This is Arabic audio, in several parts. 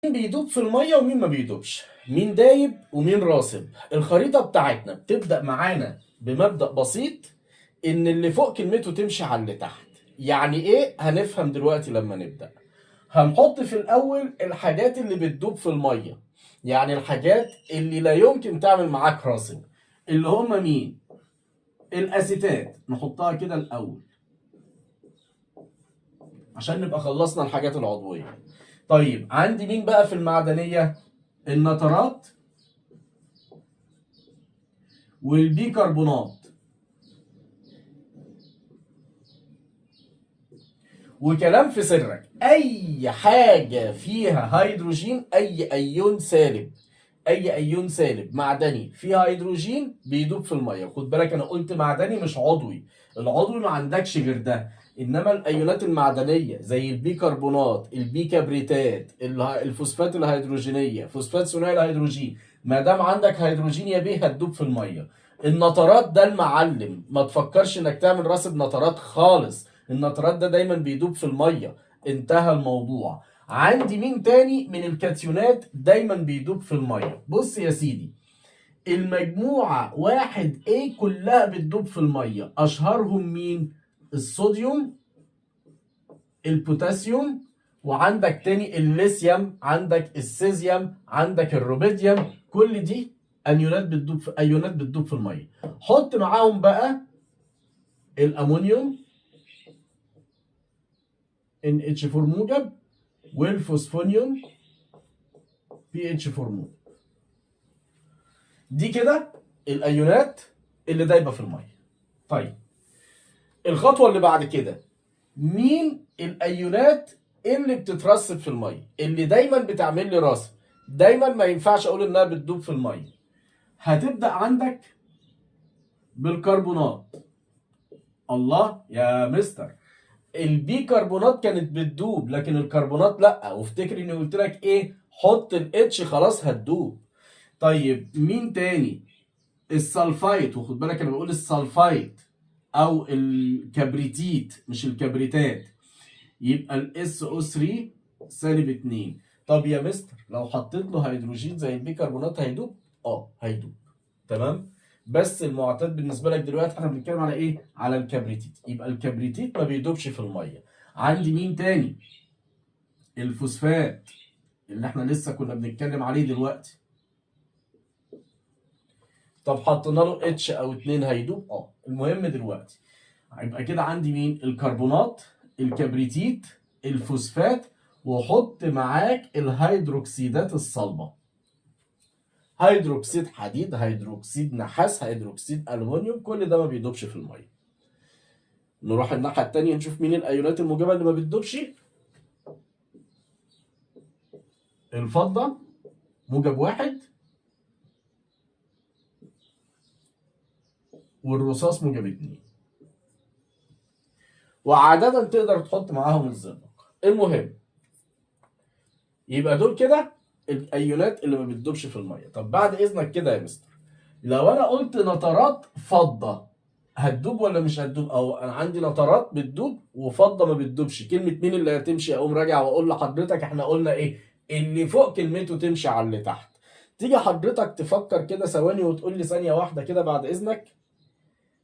مين بيدوب في الميه ومين ما بيدوبش، مين دايب ومين راسب. الخريطه بتاعتنا بتبدا معانا بمبدا بسيط، ان اللي فوق كلمته تمشي على اللي تحت. يعني ايه؟ هنفهم دلوقتي لما نبدا. هنحط في الاول الحاجات اللي بتدوب في الميه، يعني الحاجات اللي لا يمكن تعمل معاك راسب، اللي هم مين؟ الاسيتات. نحطها كده الاول عشان نبقى خلصنا الحاجات العضويه. طيب عندي مين بقى في المعدنيه؟ النترات والبيكربونات. وكلام في سرك، اي حاجه فيها هيدروجين، اي ايون سالب، اي ايون سالب معدني فيها هيدروجين بيدوب في الميه. خد بالك انا قلت معدني مش عضوي، العضوي ما عندكش غير ده. انما الايونات المعدنيه زي البيكربونات، البيكبريتات، الفوسفات الهيدروجينيه، فوسفات ثنائي الهيدروجين، ما دام عندك هيدروجين يا بيه هتدوب في الميه. النترات ده المعلم، ما تفكرش انك تعمل راسب نترات خالص، النترات ده دايما بيدوب في الميه. انتهى الموضوع. عندي مين تاني من الكاتيونات دايما بيدوب في الميه؟ بص يا سيدي، المجموعة 1A كلها بتدوب في المية. أشهرهم مين؟ الصوديوم، البوتاسيوم، وعندك تاني الليثيوم، عندك السيزيوم، عندك الروبيديوم. كل دي أيونات بتدوب في المية. حط معاهم بقى الأمونيوم NH4 موجب، والفوسفونيوم PH4 موجب. دي كده الايونات اللي دايبه في الميه. طيب الخطوه اللي بعد كده، مين الايونات اللي بتترسب في الميه اللي دايما بتعمل لي راسب؟ دايما ما ينفعش اقول انها بتدوب في الميه. هتبدا عندك بالكربونات. الله يا مستر، البيكربونات كانت بتدوب لكن الكربونات لا. وافتكر اني قلت لك ايه؟ حط الاتش خلاص هتدوب. طيب مين تاني؟ السلفايت. وخد بالك انا بقول السلفايت او الكبريتيت مش الكبريتات. يبقى الاس او 3 -2. طب يا مستر لو حطيت له هيدروجين زي البيكربونات هيدوب؟ اه هيدوب. تمام. بس المعتاد بالنسبه لك دلوقتي احنا بنتكلم على ايه؟ على الكبريتيت. يبقى الكبريتيت ما بيدوبش في الميه. عندي مين تاني؟ الفوسفات اللي احنا لسه كنا بنتكلم عليه دلوقتي. طب حطينا له اتش او 2 هيدوب؟ اه. المهم دلوقتي هيبقى كده عندي مين؟ الكربونات، الكبريتيت، الفوسفات، وحط معاك الهيدروكسيدات الصلبه. هيدروكسيد حديد، هيدروكسيد نحاس، هيدروكسيد الومنيوم، كل ده ما بيدوبش في الميه. نروح الناحيه الثانيه نشوف مين الايونات الموجبه اللي ما بتدوبش. الفضه موجب 1، والرصاص موجب 2. وعاده تقدر تحط معاهم الزئبق. المهم يبقى دول كده الايونات اللي ما بتدوبش في الميه. طب بعد اذنك كده يا مستر، لو انا قلت نترات فضه هتدوب ولا مش هتدوب؟ او انا عندي نترات بتدوب وفضه ما بتدوبش، كلمه مين اللي هتمشي؟ اقوم راجع واقول لحضرتك احنا قلنا ايه؟ اللي فوق كلمته تمشي على اللي تحت. تيجي حضرتك تفكر كده ثواني وتقول لي ثانيه واحده كده بعد اذنك،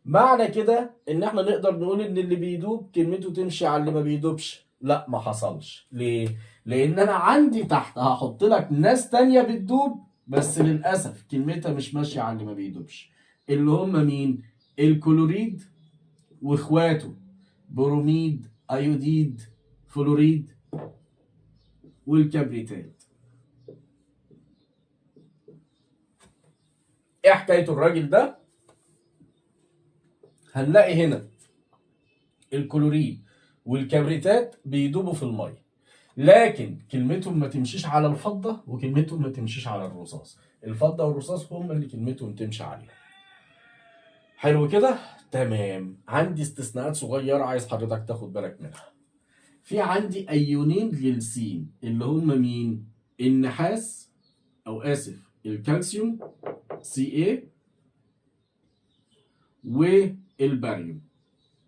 معنى كده ان احنا نقدر نقول ان اللي بيدوب كلمته تمشي على اللي ما بيدوبش؟ لا ما حصلش. ليه؟ لان انا عندي تحت هحط لك ناس تانية بتدوب بس للاسف كلمتها مش ماشيه على اللي ما بيدوبش. اللي هم مين؟ الكلوريد واخواته، بروميد، ايوديد، فلوريد، والكبريتات. ايه حكايه الراجل ده؟ هنلاقي هنا الكلوريد والكبريتات بيدوبوا في الميه، لكن كلمتهم ما تمشيش على الفضه وكلمتهم ما تمشيش على الرصاص. الفضه والرصاص هم اللي كلمتهم تمشي عليهم. حلو كده؟ تمام. عندي استثناءات صغيره عايز حضرتك تاخد بالك منها. في عندي ايونين للسين اللي هم مين؟ النحاس، او اسف الكالسيوم Ca، والباريوم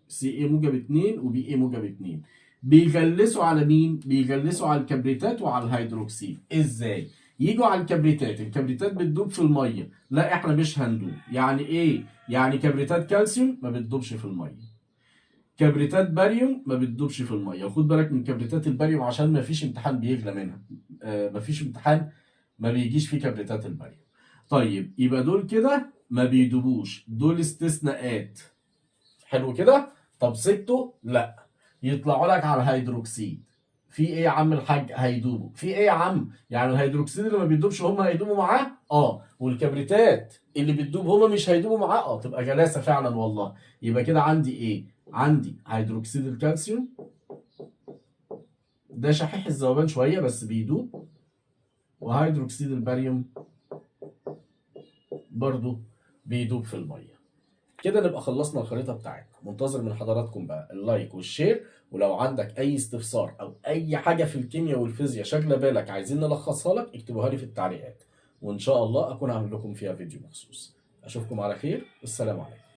Ca موجب 2 وBa موجب 2. بيجلسوا على مين؟ بيجلسوا على الكبريتات وعلى الهيدروكسيد. ازاي؟ يجوا على الكبريتات، الكبريتات بتدوب في الميه، لا احنا مش هندوب. يعني ايه؟ يعني كبريتات كالسيوم ما بتدوبش في الميه، كبريتات باريوم ما بتدوبش في الميه. وخد بالك من كبريتات الباريوم عشان ما فيش امتحان بيغلى منها، ما فيش امتحان ما بيجيش فيه كبريتات الباريوم. طيب يبقى دول كده ما بيدوبوش، دول استثناءات. حلو كده. طب سبته؟ لا، يطلعوا لك على الهيدروكسيد. في ايه يا عم الحاج؟ هيدوبوا. في ايه يا عم؟ يعني الهيدروكسيد اللي ما بيدوبش هم هيدوبوا معاه؟ اه. والكبريتات اللي بتدوب هم مش هيدوبوا معاه؟ اه. تبقى جلاسه فعلا والله. يبقى كده عندي ايه؟ عندي هيدروكسيد الكالسيوم، ده شحيح الذوبان شويه بس بيدوب، وهيدروكسيد الباريوم برضو بيدوب في الميه. كده نبقى خلصنا الخريطة بتاعتنا. منتظر من حضراتكم بقى اللايك والشير، ولو عندك أي استفسار أو أي حاجة في الكيمياء والفيزياء شاغلة بالك عايزين نلخصها لك، اكتبوها لي في التعليقات، وإن شاء الله أكون عامل لكم فيها فيديو مخصوص. أشوفكم على خير، والسلام عليكم.